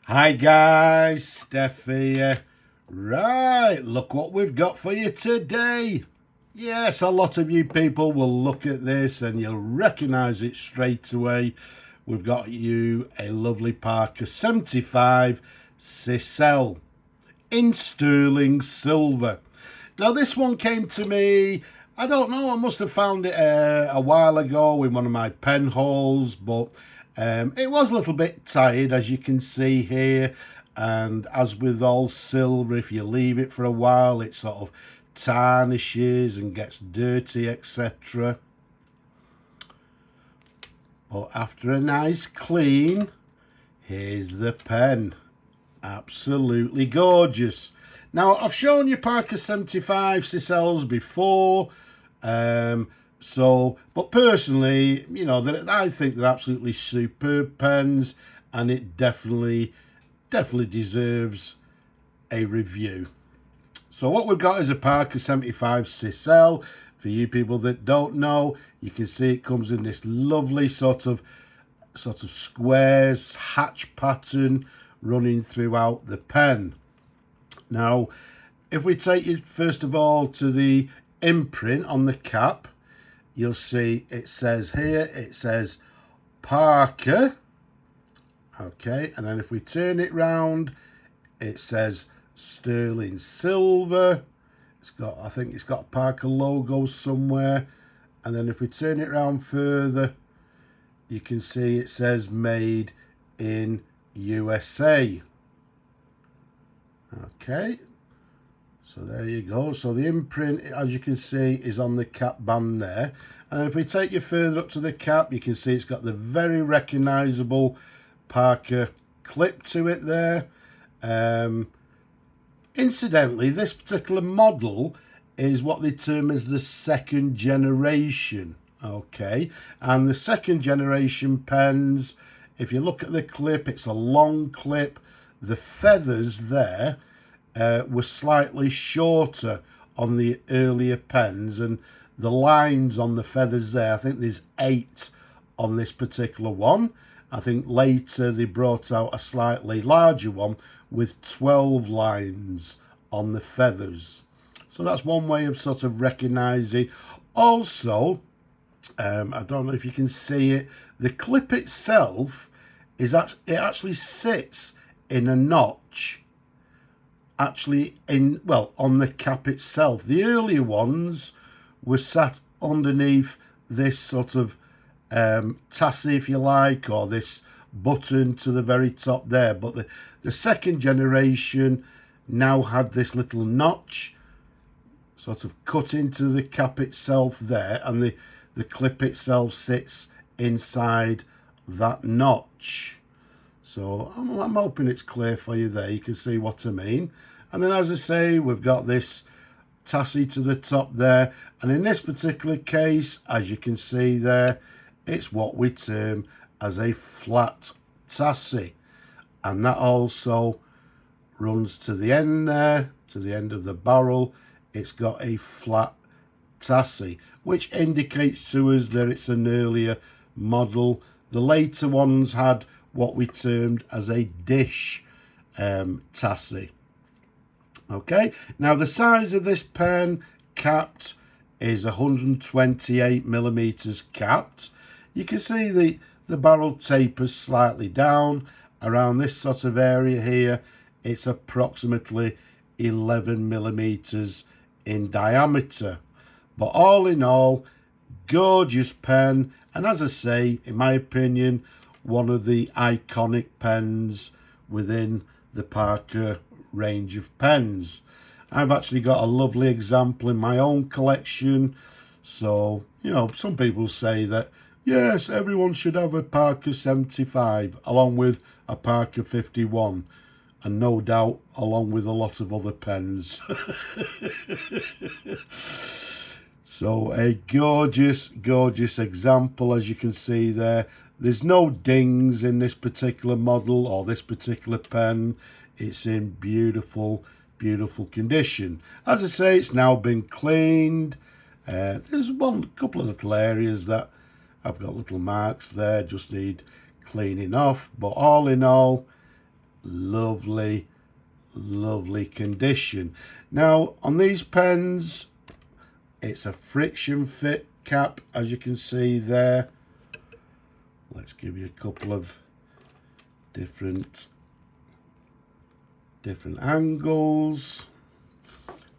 Hi guys, Steph here. Right, look what we've got for you today. Yes, a lot of you people will look at this and you'll recognise it straight away. We've got you a lovely Parker 75 Cisele in sterling silver. Now this one came to me, I don't know, I must have found it a while ago in one of my pen holes, but it was a little bit tired, as you can see here. And as with all silver, if you leave it for a while, it sort of tarnishes and gets dirty, etc. But after a nice clean, here's the pen. Absolutely gorgeous. Now, I've shown you Parker 75 Ciseles before, but personally, you know, I think they're absolutely superb pens, and it definitely deserves a review. So what we've got is a Parker 75 Cisele. For you people that don't know, you can see it comes in this lovely sort of squares hatch pattern running throughout the pen. Now, if we take you first of all to the imprint on the cap, you'll see it says here, it says Parker. Okay, and then if we turn it round, it says sterling silver. It's got, I think it's got a Parker logo somewhere. And then if we turn it round further, you can see it says made in USA. Okay, so there you go. So the imprint, as you can see, is on the cap band there. And if we take you further up to the cap, you can see it's got the very recognisable Parker clip to it there. Incidentally, this particular model is what they term as the second generation. Okay, and the second generation pens, if you look at the clip, it's a long clip. The feathers there were slightly shorter on the earlier pens, and the lines on the feathers there, I think there's 8 on this particular one. I think later they brought out a slightly larger one with 12 lines on the feathers. So that's one way of sort of recognising. Also, I don't know if you can see it, the clip itself is it actually sits in a notch, actually on the cap itself. The earlier ones were sat underneath this sort of tassy, if you like, or this button to the very top there, but the second generation now had this little notch sort of cut into the cap itself there, and the clip itself sits inside that notch. So I'm hoping it's clear for you there. You can see what I mean. And then, as I say, we've got this tassy to the top there. And in this particular case, as you can see there, it's what we term as a flat tassy. And that also runs to the end there, to the end of the barrel. It's got a flat tassy, which indicates to us that it's an earlier model. The later ones had what we termed as a dish tassy. Okay, now the size of this pen capped is 128 millimeters capped. You can see the barrel tapers slightly down around this sort of area here. It's approximately 11 millimeters in diameter. But all in all, gorgeous pen, and as I say, in my opinion, one of the iconic pens within the Parker range of pens. I've actually got a lovely example in my own collection. So, you know, some people say that, yes, everyone should have a Parker 75 along with a Parker 51. And no doubt along with a lot of other pens. So a gorgeous, gorgeous example, as you can see there. There's no dings in this particular model or this particular pen. It's in beautiful, beautiful condition. As I say, it's now been cleaned. There's a couple of little areas that I've got little marks there, just need cleaning off. But all in all, lovely, lovely condition. Now on these pens, it's a friction fit cap, as you can see there. Let's give you a couple of different angles,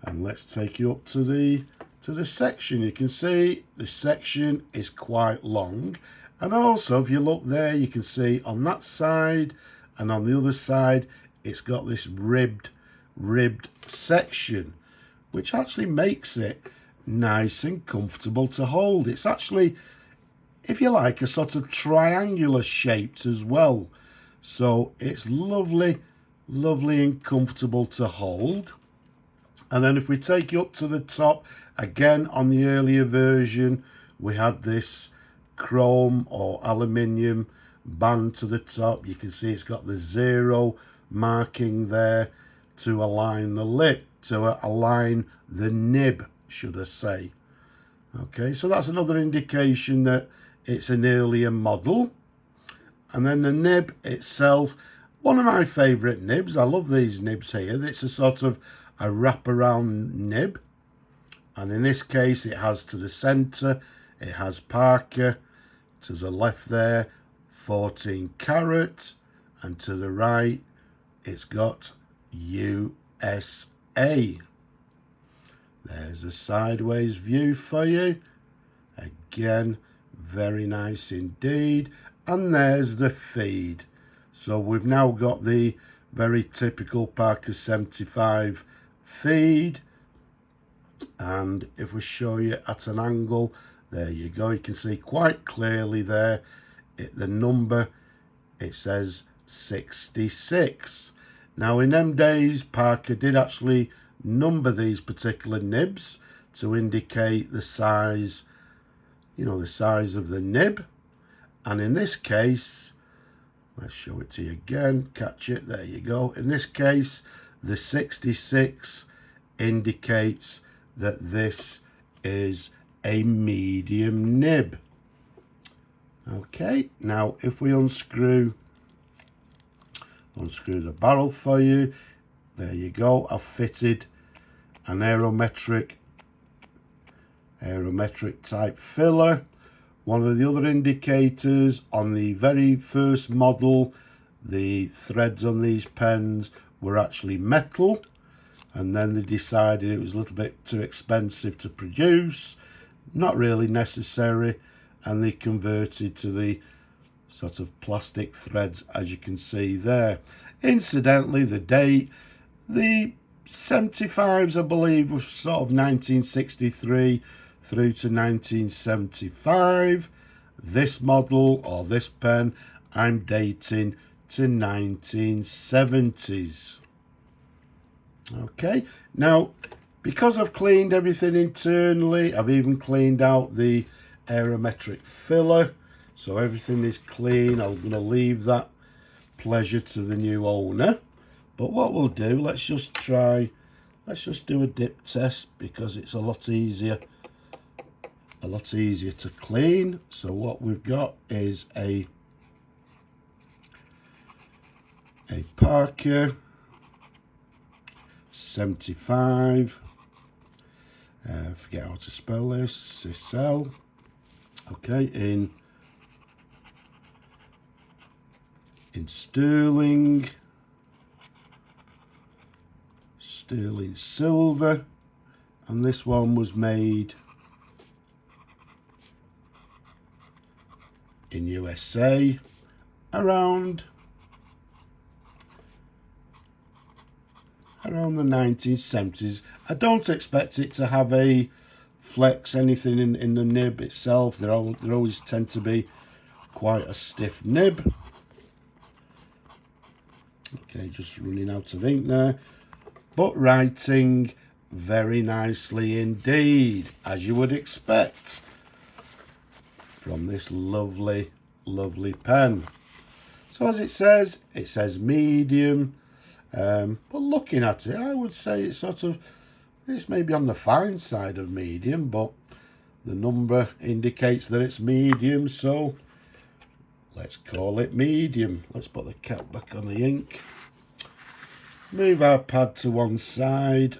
and let's take you up to the section. You can see the section is quite long, and also if you look there, you can see on that side and on the other side it's got this ribbed section, which actually makes it nice and comfortable to hold. It's actually, if you like, a sort of triangular shaped as well, so it's lovely and comfortable to hold. And then if we take you up to the top, again on the earlier version we had this chrome or aluminium band to the top. You can see it's got the 0 marking there to align the lip, to align the nib, should I say. Okay, so that's another indication that it's an earlier model. And then the nib itself, one of my favourite nibs. I love these nibs here. It's a sort of a wraparound nib, and in this case it has to the centre, it has Parker, to the left there 14 karat, and to the right it's got USA. There's a sideways view for you. Again, very nice indeed. And there's the feed. So we've now got the very typical Parker 75 feed. And if we show you at an angle, there you go. You can see quite clearly there, the number, it says 66. Now in them days, Parker did actually number these particular nibs to indicate the size, you know, the size of the nib. And in this case, let's show it to you again, catch it, there you go. In this case, the 66 indicates that this is a medium nib. Okay, now if we unscrew the barrel for you, there you go. I've fitted an aerometric type filler. One of the other indicators on the very first model, the threads on these pens were actually metal, and then they decided it was a little bit too expensive to produce, not really necessary, and they converted to the sort of plastic threads, as you can see there. Incidentally, the date, the 75s I believe was sort of 1963 through to 1975. This model, or this pen, I'm dating to 1970s. Okay, now because I've cleaned everything internally, I've even cleaned out the aerometric filler, so everything is clean. I'm going to leave that pleasure to the new owner. But what we'll do, let's just do a dip test, because it's a lot easier to clean. So what we've got is a Parker 75, forget how to spell this, Cisele, okay, in sterling silver, and this one was made in USA around the 1970s. I don't expect it to have a flex anything in the nib itself. They always tend to be quite a stiff nib. Okay, just running out of ink there, but writing very nicely indeed, as you would expect from this lovely pen. So as it says medium, but looking at it, I would say it's maybe on the fine side of medium, but the number indicates that it's medium, so let's call it medium. Let's put the cap back on the ink. Move our pad to one side,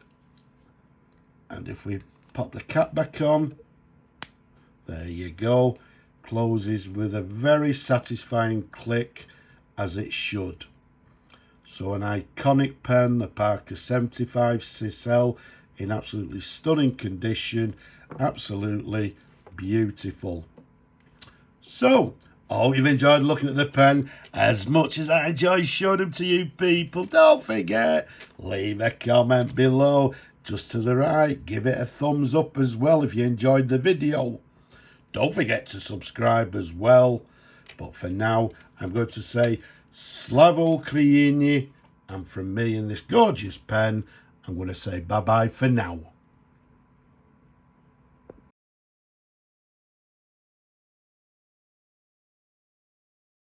and if we pop the cap back on, there you go. Closes with a very satisfying click, as it should. So an iconic pen, the Parker 75 Cisele, in absolutely stunning condition, absolutely beautiful. So, I hope you've enjoyed looking at the pen as much as I enjoy showing them to you people. Don't forget, leave a comment below just to the right. Give it a thumbs up as well if you enjoyed the video. Don't forget to subscribe as well. But for now, I'm going to say Slavo Ukraini, and from me and this gorgeous pen, I'm going to say bye-bye for now.